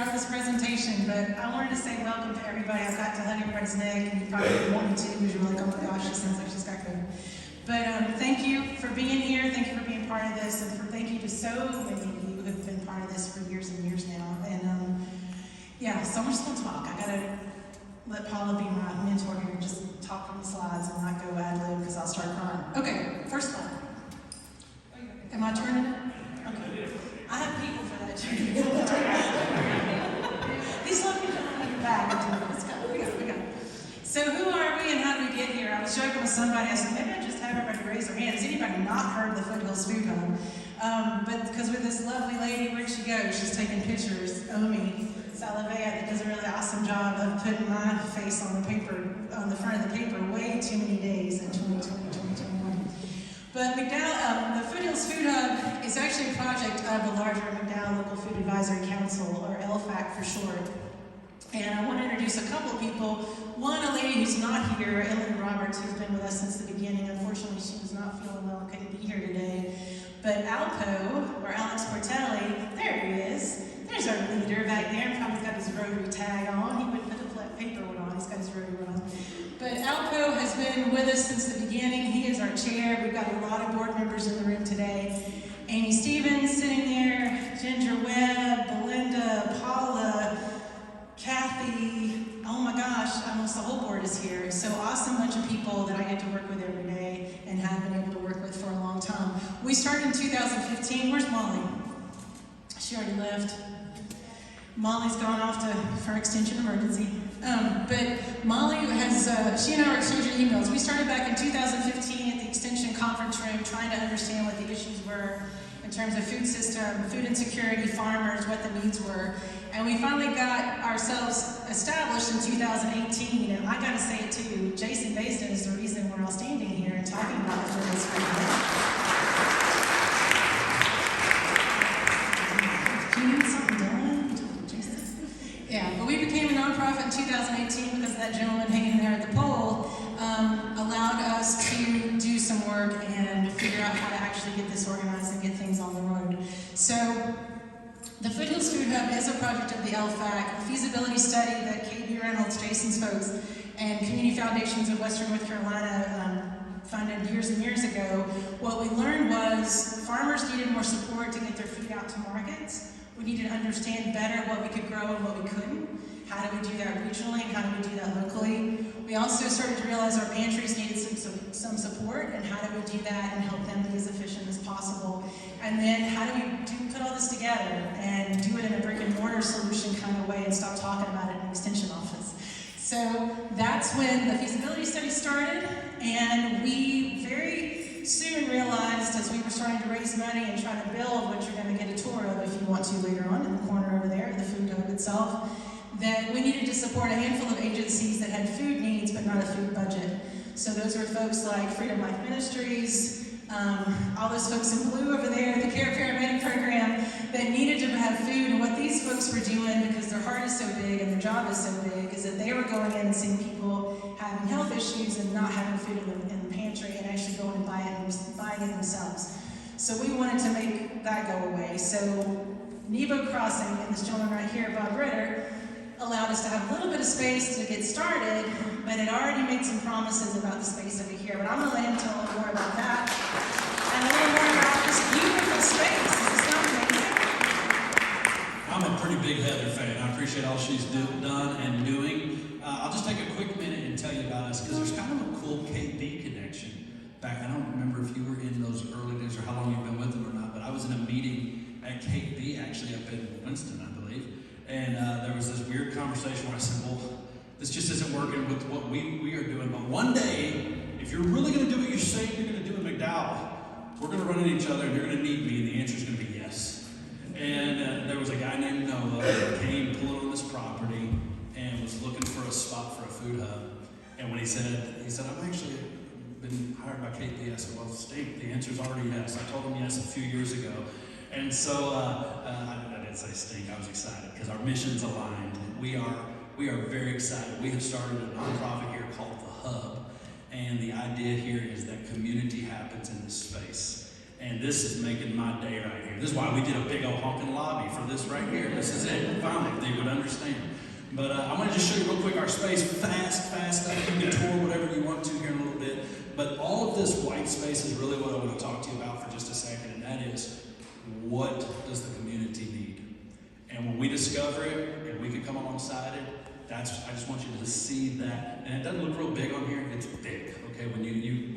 throughout this presentation, but I wanted to say welcome to everybody. I've got to hug everybody's neck, and you probably wanted to because you're like, oh my gosh, she sounds like she's got COVID. But thank you for being here. Thank you for being part of this, and thank you to so many of you who have been part of this for years and years now. And yeah, so I'm just going to talk. I got to let Paula be my mentor here and just talk from the slides and not go ad lib because I'll start crying. Okay, first slide. Am I turning it? Okay. I have people for that too. These little people are in the back. Let's go. We go. So who are we and how did we get here? I was joking with somebody. I said, maybe I just have everybody raise their hand. Has anybody not heard of the Foothills Food Hub? But because with this lovely lady, where'd she go? She's taking pictures. Omi Salavea does a really awesome job of putting my face on the paper, on the front of the paper, way too many days in 2020, 2021. But McDowell, the Foothills Food Hub is actually a project of the larger McDowell Local Food Advisory Council, or LFAC for short. And I want to introduce a couple people. One, a lady who's not here, Ellen Roberts, who's been with us since the beginning. Unfortunately, she was not feeling well and couldn't be here today. But Alpo, or Alex Portelli, there he is. There's our leader back there. Probably got his Rotary tag on. He wouldn't put the flat paper one on. He's got his Rotary one on. But Alpo has been with us since the beginning. He is our chair. We've got a lot of board members in the room today. Amy Stevens sitting there, Ginger Webb, Belinda, Paula, Kathy. Oh my gosh, almost the whole board is here. So awesome bunch of people that I get to work with every day and have been able to work with for a long time. We started in 2015. Where's Molly? She already left. Molly's gone off for extension emergency. But Molly has, she and I are exchanging emails. We started back in 2015 at the extension conference room trying to understand what the issues were in terms of food system, food insecurity, farmers, what the needs were. And we finally got ourselves established in 2018. And I gotta say it too, Jason Basin is the reason we're all standing here and talking about the Foothills Food Hub. Yeah, but we became a nonprofit in 2018 because that gentleman hanging there at the pole allowed us to do some work and figure out how to actually get this organized and get things on the road. So the Foothills Food Hub is a project of the LFAC, a feasibility study that KB Reynolds, Jason's folks, and Community Foundations of Western North Carolina funded years and years ago. What we learned was farmers needed more support to get their food out to markets. We needed to understand better what we could grow and what we couldn't. How do we do that regionally and how do we do that locally? We also started to realize our pantries needed some support, and how do we do that and help them be as efficient as possible? And then how do we put all this together and do it in a brick and mortar solution kind of way and stop talking about it in an extension office? So that's when the feasibility study started, and we very soon realized as we were starting to raise money and try to build what you're going to get a tour of if you want to later on in the corner over there, the food hub itself, that we needed to support a handful of agencies that had food needs but not a food budget. So those are folks like Freedom Life Ministries, all those folks in blue over there, the Care Paramedic Program, that needed to have food. And what these folks were doing, because their heart is so big and their job is so big, is that they were going in and seeing people having health issues and not having food in the pantry and actually going and buying it themselves. So we wanted to make that go away. So Nebo Crossing, and this gentleman right here, Bob Ritter, allowed us to have a little bit of space to get started, but it already made some promises about the space over here. But I'm going to let him tell a little more about that and a little more about this beautiful space. Is this not amazing? I'm a pretty big Heather fan. I appreciate all she's done and doing. I'll just take a quick minute and tell you about us, because there's kind of a cool KB connection. Back, I don't remember if you were in those early days or how long you've been with them or not, but I was in a meeting at KB actually up in Winston, I believe. And there was this weird conversation where I said, well, this just isn't working with what we are doing. But one day, if you're really going to do what you're saying you're going to do in McDowell, we're going to run into each other and you're going to need me, and the answer is going to be yes. And there was a guy named Nebo that came pulling on this property and was looking for a spot for a food hub. And when he said, I've actually been hired by KB. I said, well, state, the answer is already yes. I told him yes a few years ago. And so I didn't say stink, I was excited because our mission's aligned. We are very excited. We have started a nonprofit here called The Hub, and the idea here is that community happens in this space. And this is making my day right here. This is why we did a big old honking lobby for this right here. This is it, finally, if they would understand. But I want to just show you real quick our space, fast. You can tour whatever you want to here in a little bit. But all of this white space is really what I want to talk to you about for just a second, and that is, what does the community need? And when we discover it, and we can come alongside it, I just want you to see that. And it doesn't look real big on here, it's big, okay? When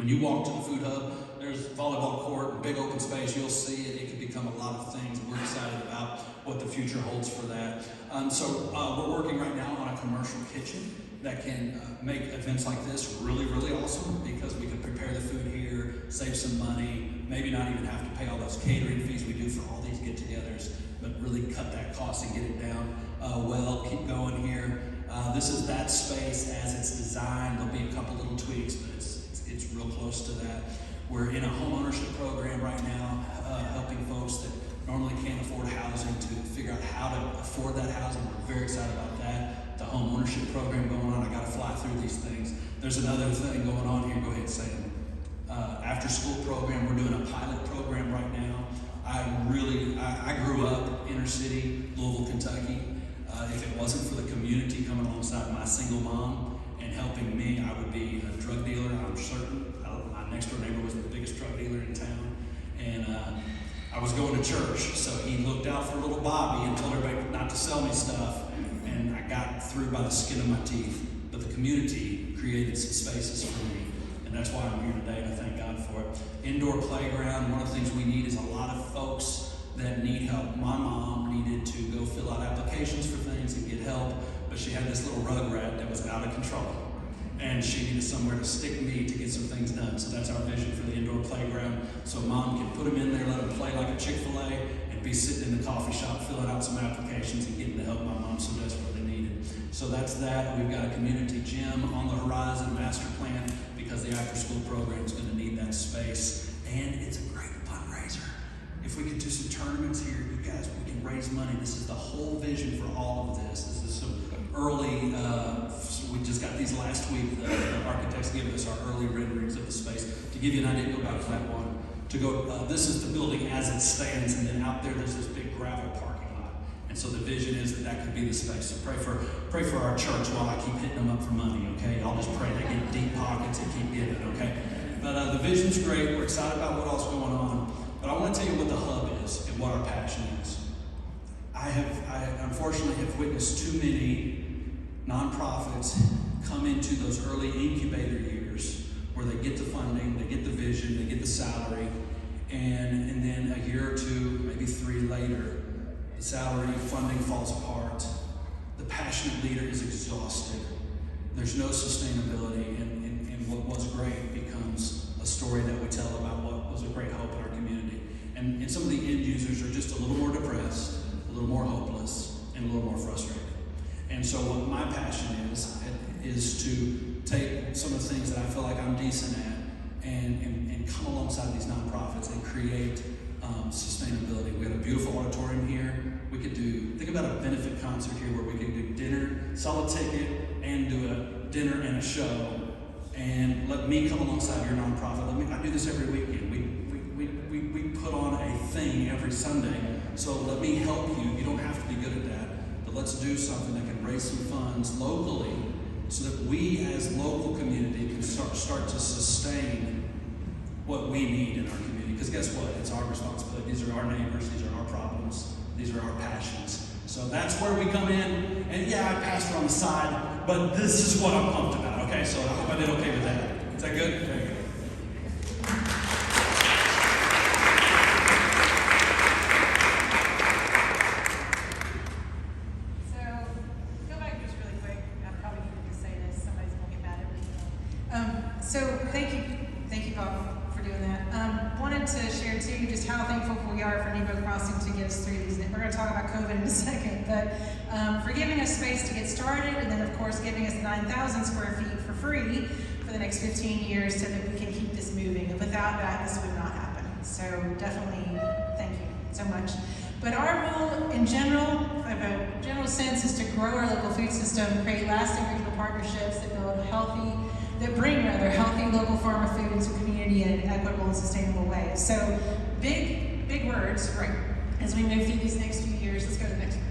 you walk to the food hub, there's volleyball court, big open space, you'll see it. It can become a lot of things. We're excited about what the future holds for that. So we're working right now on a commercial kitchen that can make events like this really, really awesome, because we can prepare the food here, save some money, maybe not even have to pay all those catering fees we do for all these get-togethers, but really cut that cost and get it down keep going here. This is that space as it's designed. There'll be a couple little tweaks, but it's real close to that. We're in a home ownership program right now, helping folks that normally can't afford housing to figure out how to afford that housing. We're very excited about that. The home ownership program going on. I got to fly through these things. There's another thing going on here. Go ahead, Sam. After school program. We're doing a pilot program right now. I grew up inner city, Louisville, Kentucky. If it wasn't for the community coming alongside my single mom and helping me, I would be a drug dealer, I'm certain. My next door neighbor was the biggest drug dealer in town. And I was going to church, so he looked out for little Bobby and told everybody not to sell me stuff. And I got through by the skin of my teeth. But the community created some spaces for me. And that's why I'm here today, and I thank God for it. Indoor playground, one of the things we need is a lot of folks that need help. My mom needed to go fill out applications for things and get help, but she had this little rug rat that was out of control. And she needed somewhere to stick me to get some things done. So that's our vision for the indoor playground. So mom can put them in there, let them play like a Chick-fil-A, and be sitting in the coffee shop filling out some applications and getting the help my mom so desperately needed. So that's that. We've got a community gym on the horizon, master plan, because the after-school program is going to need that space. And it's a great fundraiser. If we could do some tournaments here, you guys, we can raise money. This is the whole vision for all of this. This is some early, we just got these last week, the architects gave us our early renderings of the space. To give you an idea, go back to that one. This is the building as it stands, and then out there's this big gravel parking lot. And so the vision is that could be the space. So pray for our church while I keep hitting them up for money, okay? I'll just pray they get deep pockets and keep getting it, okay? But the vision's great. We're excited about what else is going on. But I want to tell you what the hub is and what our passion is. I unfortunately have witnessed too many nonprofits come into those early incubator years where they get the funding, they get the vision, they get the salary, and then a year or two, maybe 3 later, the salary funding falls apart. The passionate leader is exhausted. There's no sustainability, and what was great becomes a story that we tell about what was a great hope in our community. And some of the end users are just a little more depressed, a little more hopeless, and a little more frustrated. And so what my passion is to take some of the things that I feel like I'm decent at and come alongside these nonprofits and create sustainability. We have a beautiful auditorium here. We could think about a benefit concert here where we could do dinner, sell a ticket, and do a dinner and a show. And let me come alongside your nonprofit. I do this every weekend. We put on a thing every Sunday. So let me help you. You don't have to be good at that. But let's do something that can raise some funds locally so that we as local community can start to sustain what we need in our community. Because guess what? It's our responsibility. These are our neighbors. These are our problems. These are our passions. So that's where we come in. And yeah, I pastor on the side, but this is what I'm pumped about. Okay, so I hope I did okay with that. Is that good? Very good. So, go back just really quick. I probably need to say this. Somebody's going to get mad at me. So, thank you, Bob, for doing that. Wanted to share too just how thankful we are for Nebo Crossing to get us through these. We're going to talk about COVID in a second, but for giving us space to get started, and then of course giving us 9,000 square feet for free for the next 15 years so that we can keep this moving. And without that, this would not happen. So definitely thank you so much. But our role in general, I have a general sense, is to grow our local food system, create lasting regional partnerships that bring healthy local farmer food into the community in an equitable and sustainable way. So big words, right, as we move through these next few years. Let's go to the next one.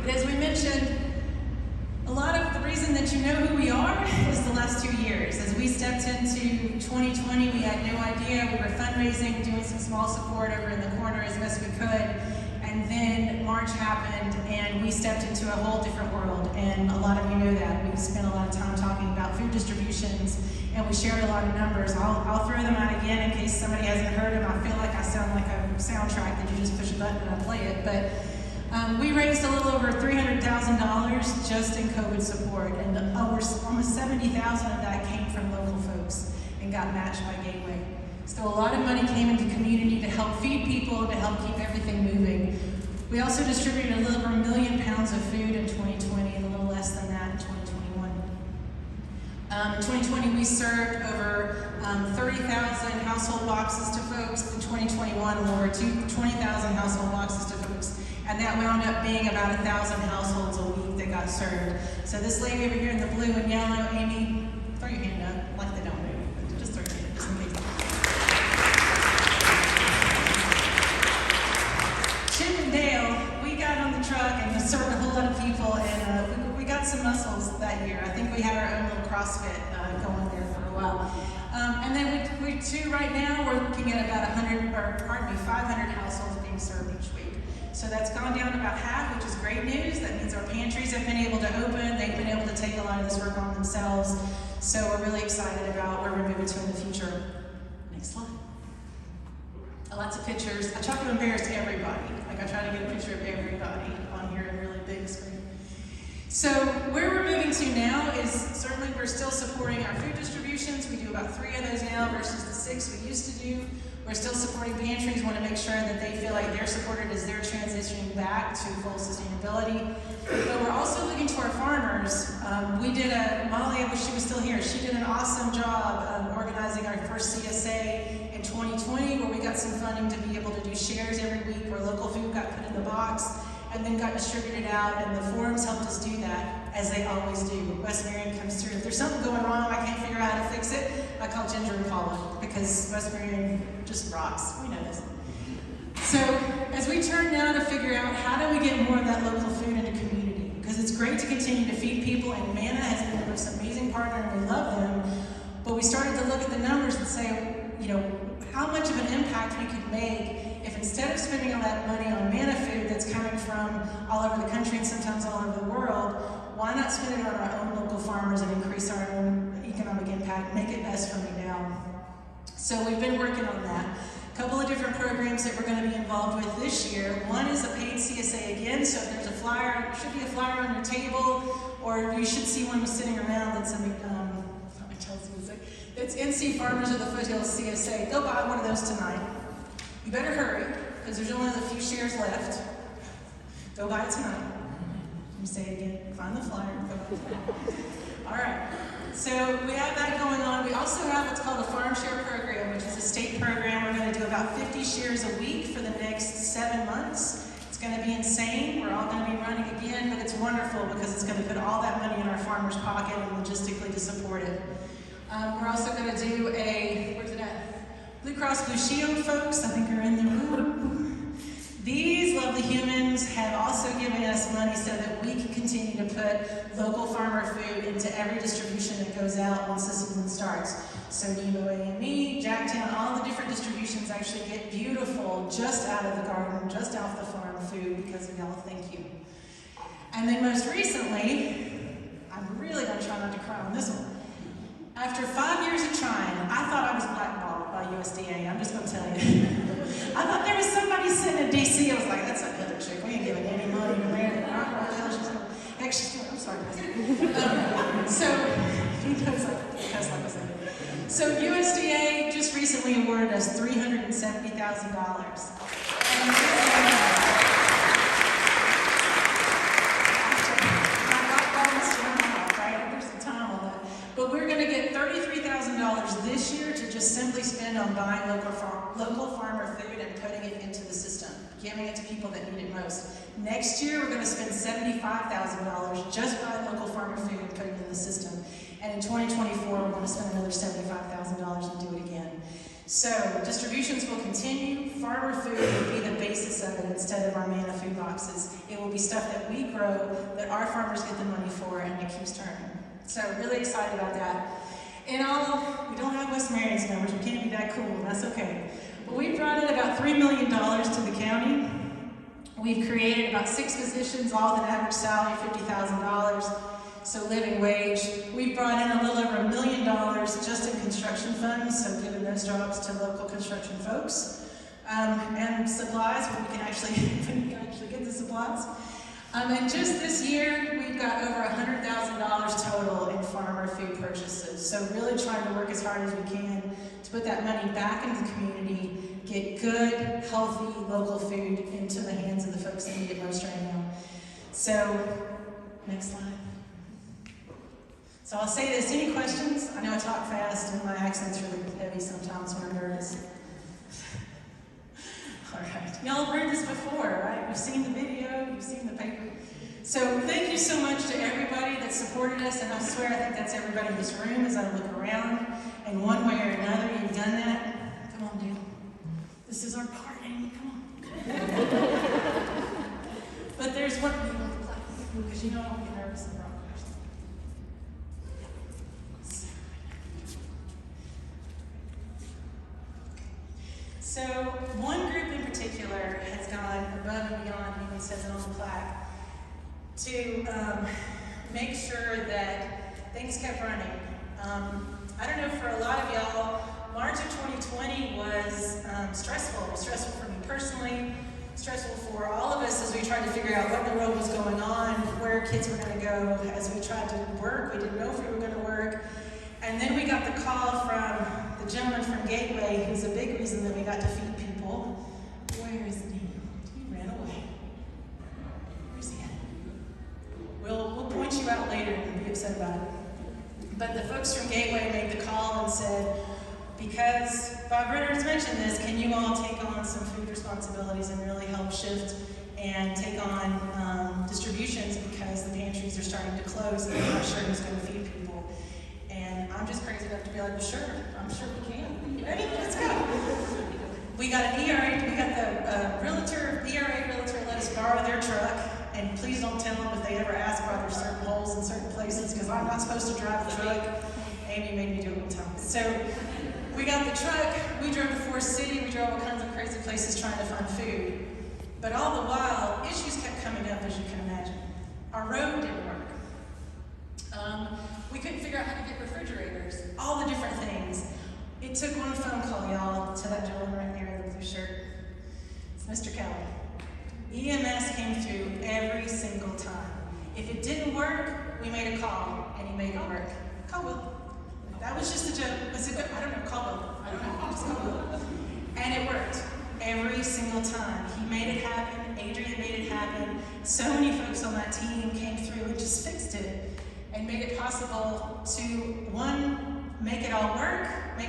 But as we mentioned, a lot of the reason that you know who we are is the last 2 years. As we stepped into 2020, we had no idea. We were fundraising, doing some small support over in the corner as best we could. And then March happened, and we stepped into a whole different world. And a lot of you know that. We spent a lot of time talking about food distributions, and we shared a lot of numbers. I'll throw them out again in case somebody hasn't heard them. I feel like I sound like a soundtrack that you just push a button and I play it. But we raised a little over $300,000 just in COVID support, and almost $70,000 of that came from local folks and got matched by Gateway. So a lot of money came into the community to help feed people, to help keep everything moving. We also distributed a little over 1 million pounds of food in 2020 and a little less than that in 2021. In 2020, we served over 30,000 household boxes to folks. In 2021, over 20,000 household boxes to folks. And that wound up being about 1,000 households a week that got served. So this lady over here in the blue and yellow, Amy, throw your hand up, like they don't move. Just throw your hand, just in case. Chip and Dale, we got on the truck and served a whole lot of people, and we got some muscles that year. I think we had our own little CrossFit going there for a while. And then we too, right now, we're looking at about 500 households being served each week. So that's gone down about half, which is great news. That means our pantries have been able to open. They've been able to take a lot of this work on themselves. So we're really excited about where we're moving to in the future. Next slide. Lots of pictures. I try to embarrass everybody. Like I try to get a picture of everybody on here in really big screen. So where we're moving to now is certainly we're still supporting our food distributions. We do about 3 of those now versus the 6 we used to do. We're still supporting pantries. We want to make sure that they feel like they're supported as they're transitioning back to full sustainability. But we're also looking to our farmers. Molly, I wish she was still here. She did an awesome job organizing our first CSA in 2020, where we got some funding to be able to do shares every week, where local food got put in the box and then got distributed out, and the forums helped us do that, as they always do. West Marion comes through. If there's something going wrong, I can't figure out how to fix it, I call Ginger and Paula, because West Marion just rocks. We know this. So as we turn now to figure out how do we get more of that local food into community, because it's great to continue to feed people, and Manna has been the most amazing partner, and we love them, but we started to look at the numbers and say, you know, how much of an impact we could make if instead of spending all that money on Manna food that's coming from all over the country and sometimes all over the world, why not spend it on our own local farmers and increase our own economic impact, make it best for McDowell? So we've been working on that. A couple of different programs that we're going to be involved with this year. One is a paid CSA again, so if there's a flyer, there should be a flyer on your table, or you should see one sitting around that's it's NC Farmers of the Foothills CSA. Go buy one of those tonight. You better hurry, because there's only a few shares left. Go buy it tonight. Let me say it again. Find the flyer. Go buy it. All right. So we have that going on. We also have what's called a Farm Share Program, which is a state program. We're going to do about 50 shares a week for the next 7 months. It's going to be insane. We're all going to be running again, but it's wonderful because it's going to put all that money in our farmers' pocket and logistically to support it. We're also going to do where's it at? Blue Cross Blue Shield folks, I think are in the room. These lovely humans have also given us money so that we can continue to put local farmer food into every distribution that goes out once the season starts. So Nebo EMS, Jacktown, all the different distributions actually get beautiful, just out of the garden, just off the farm food because of y'all. Thank you. And then most recently, I'm really going to try not to cry on this one. After 5 years of trying, I thought I was blackballed by USDA. I'm just going to tell you. I thought there was somebody sitting in D.C. I was like, that's another chick. We ain't giving any money to Mary. I don't know what the hell she's doing. Heck, she's doing. I'm sorry. So, he goes like, that's like I said. So USDA just recently awarded us $370,000. But we're going to get $33,000 this year to just simply spend on buying local farmer food and putting it into the system, giving it to people that need it most. Next year, we're going to spend $75,000 just buying local farmer food and putting it in the system. And in 2024, we're going to spend another $75,000 and do it again. So distributions will continue. Farmer food will be the basis of it instead of our manna food boxes. It will be stuff that we grow, that our farmers get the money for, and it keeps turning. So really excited about that. In all, we don't have West Marion's numbers. We can't be that cool, and that's okay. But we brought in about $3 million to the county. We've created about 6 positions, all with an average salary of $50,000. So living wage. We've brought in a little over $1 million just in construction funds, so giving those jobs to local construction folks. And supplies, where we can actually get the supplies. And just this year, we've got over $100,000 total in farmer food purchases. So really trying to work as hard as we can to put that money back into the community, get good, healthy, local food into the hands of the folks that need it most right now. So, next slide. So I'll say this, any questions? I know I talk fast and my accent's really heavy sometimes when I'm nervous. All right, y'all have heard this before, right? You've seen the video, you've seen the paper. So thank you so much to everybody that supported us, and I swear I think that's everybody in this room as I look around. In one way or another, you've done that. Come on, Dale. This is our party, come on. But there's one thing on the platform, because you know I don't get nervous in the wrong person. So one group in particular has gone above and beyond, even says it on the plaque, to make sure that things kept running. I don't know, for a lot of y'all, March of 2020 was stressful. It was stressful for me personally, stressful for all of us as we tried to figure out what in the world was going on, where kids were going to go. As we tried to work, we didn't know if we were going to work. And then we got the call from the gentleman from Gateway, who's a big reason that we got to feed people. Where is he? He ran away. Where's he at? We'll point you out later and be upset about it. But the folks from Gateway made the call and said, because Bob Ritter has mentioned this, can you all take on some food responsibilities and really help shift and take on distributions, because the pantries are starting to close and they're not sure who's going to feed people. And I'm just crazy enough to be like, well, sure, I'm sure we can. You ready? Let's go. We got an ERA, we got the ERA realtor let us borrow their truck, and please don't tell them if they ever ask why there's certain holes in certain places, because I'm not supposed to drive the truck. Amy made me do it one time. So we got the truck, we drove to Forest City, we drove all kinds of crazy places trying to find food. But all the while, issues kept coming up, as you can imagine. Our road didn't work. We couldn't figure out how to get refrigerators, all the different things. It took one phone call, y'all, to that gentleman right there in the blue shirt. It's Mr. Kelly. EMS came through every single time. If it didn't work, we made a call, and he made it work. Call Will. That was just a joke. Was it good? I don't know. Call Will. I don't know. Just call Will. And it worked every single time. He made it happen. Adrian made it happen. So many folks on that team came through and just fixed it and made it possible to, one, make it all work, make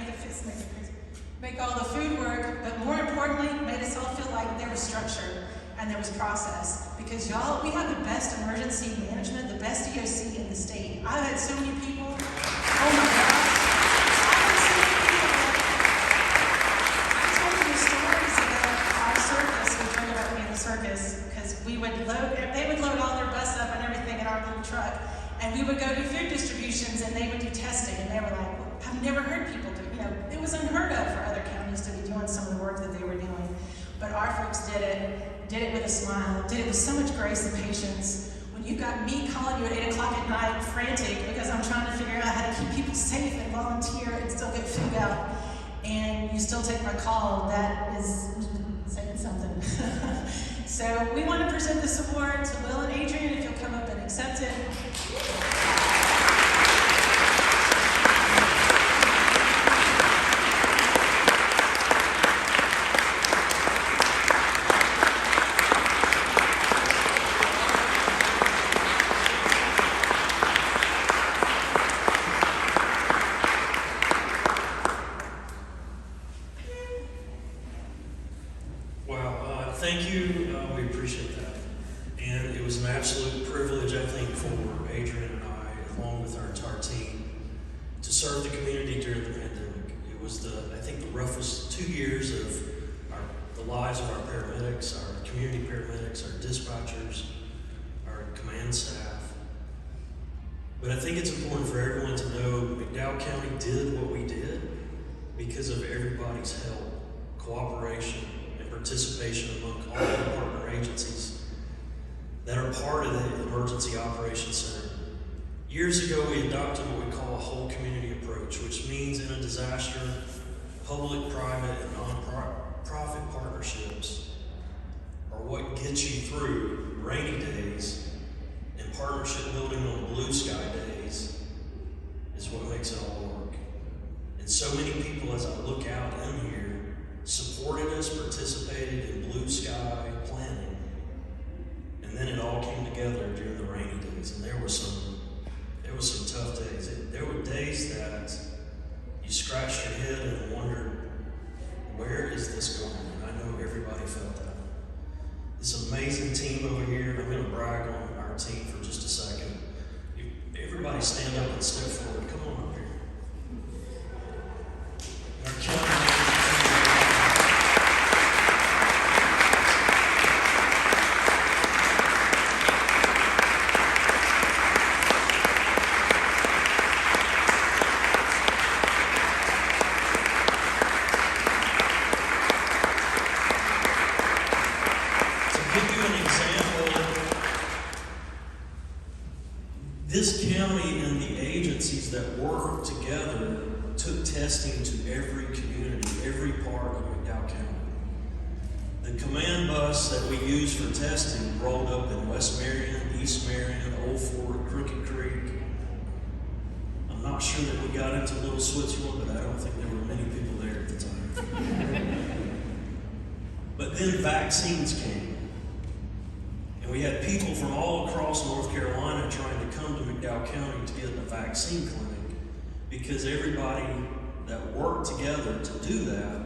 all the food work, but more importantly, made us all feel like there was structure and there was process. Because y'all, we have the best emergency management, the best EOC in the state. I've had so many people, oh my gosh, I told you stories about our circus. We talked about being a circus, because they would load all their bus up and everything in our little truck, and we would go do food distributions, and they would do testing, and they were like, well, I've never heard people do, it was unheard of for other counties to be doing some of the work that they were doing. But our folks did it with a smile, did it with so much grace and patience. When you've got me calling you at 8 o'clock at night, frantic, because I'm trying to figure out how to keep people safe and volunteer and still get food out, and you still take my call, that is saying something. So we want to present this award to Will and Adrian, if you'll come up and accept it. Thank you. We appreciate that. And it was an absolute privilege, I think, for Adrian and I, along with our entire team, to serve the community during the pandemic. It was I think the roughest 2 years of the lives of our paramedics, our community paramedics, our dispatchers, our command staff. But I think it's important for everyone to know McDowell County did what we did because of everybody's help, cooperation, and participation among all the partner agencies that are part of the Emergency Operations Center. Years ago, we adopted what we call a whole community approach, which means in a disaster, public, private, and non-profit partnerships are what gets you through rainy days, and partnership building on blue sky days is what makes it all work. And so many people, as I look out in here, supported us, participated in blue sky planning, and then it all came together during the rainy days, and there were some tough days. There were days that you scratched your head and wondered, where is this going? And I know everybody felt that. This amazing team over here, I'm going to brag on our team for just a second. Everybody stand up and step forward. Come on up here. Our county. This county and the agencies that work together took testing to every community, every part of McDowell County. The command bus that we use for testing rolled up in West Marion, East Marion, Old Fort, Crooked Creek. I'm not sure that we got into Little Switzerland, but I don't think there were many people there at the time. But then vaccines came. And we had people from all across North Carolina trying to come to McDowell County to get a vaccine clinic because everybody that worked together to do that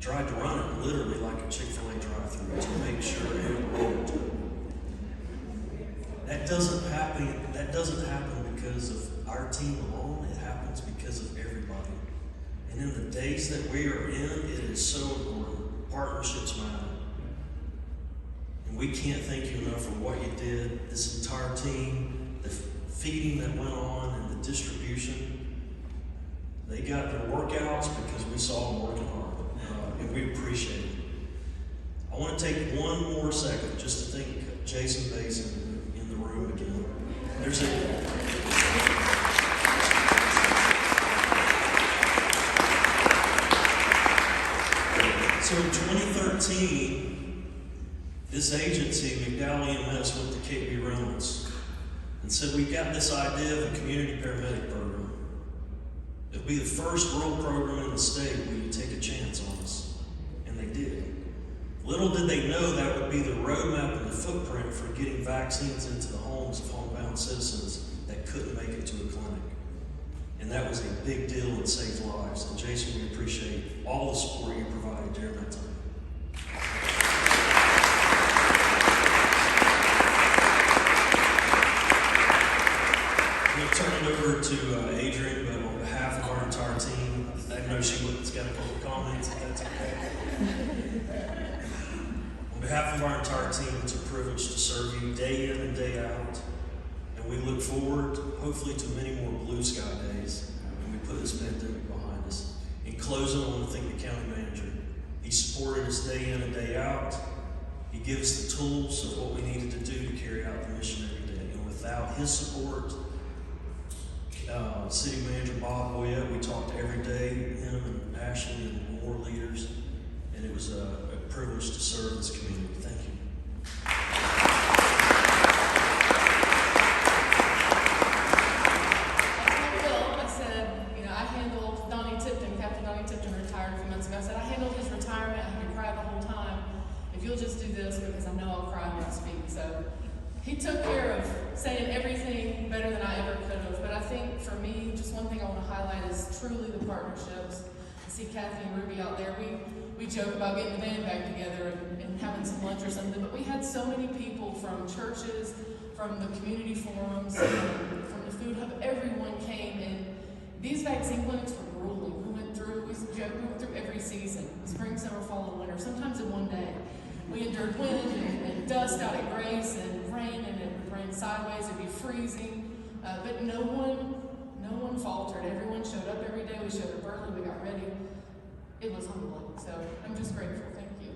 tried to run it literally like a Chick-fil-A drive-thru to make sure it worked. That doesn't happen because of our team alone. It happens because of everybody. And in the days that we are in, it is so important. Partnerships matter. And we can't thank you enough for what you did, this entire team, the feeding that went on and the distribution. They got their workouts because we saw them working hard, and we appreciate it. I want to take one more second just to thank Jason Basin in the room again. So in 2013, this agency, McDowell EMS, went to KB Reynolds and said, we got this idea of a community paramedic program. It'll be the first rural program in the state where you take a chance on us. And they did. Little did they know that would be the roadmap and the footprint for getting vaccines into the homes of homebound citizens that couldn't make it to a clinic. And that was a big deal and saved lives. And Jason, we appreciate all the support you provided during that time. I'm going to turn it over to Adrian, but on behalf of our entire team, I know she has got a couple comments, if that's okay. On behalf of our entire team, it's a privilege to serve you day in and day out. And we look forward, hopefully, to many more blue sky days when we put this pandemic behind us. In closing, I want to thank the county manager. He supported us day in and day out. He gives us the tools of what we needed to do to carry out the mission every day. And without his support, City Manager Bob Boyette, we talked every day, him and Ashley and more leaders, and it was a privilege to serve this community. Thank you. I said, I handled Captain Donnie Tipton retired a few months ago. I said, I handled his retirement. I had to cry the whole time. If you'll just do this, because I know I'll cry when I speak. So he took care of saying everything better than I ever could have. But I think for me, just one thing I want to highlight is truly the partnerships. I see Kathy and Ruby out there. We joke about getting the band back together and having some lunch or something, but we had so many people from churches, from the community forums, from the food hub. Everyone came, and these vaccine clinics were grueling. We went through every season, spring, summer, fall, and winter, sometimes in one day. We endured wind and dust out at Grace, and rain, and it would rain sideways, it'd be freezing. But no one faltered. Everyone showed up every day. We showed up early, we got ready. It was humbling. So I'm just grateful. Thank you.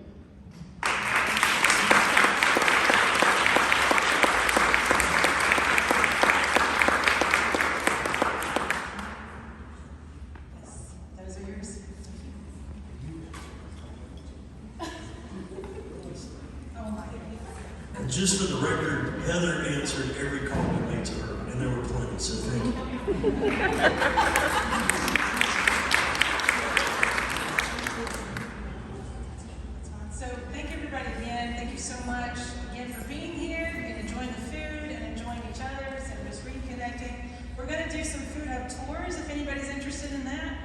Yes, those are yours. Oh my goodness. And just for the record, Heather answered every call we made to her, and there were plenty, so thank you. So thank everybody again. Thank you so much again for being here and enjoying the food and enjoying each other's and just reconnecting. We're going to do some food hub tours if anybody's interested in that.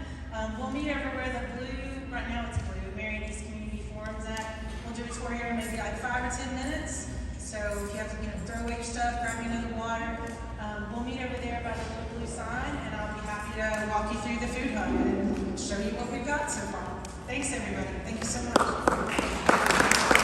We'll meet everywhere the blue, right now it's blue, Marion East Community Forum's at. We'll do a tour here in maybe like 5 or 10 minutes. So if you have to, throw away your stuff, grab you another water. We'll meet over there by the little blue sign, and I'll be happy to walk you through the food hub and show you what we've got so far. Thanks everybody. Thank you so much.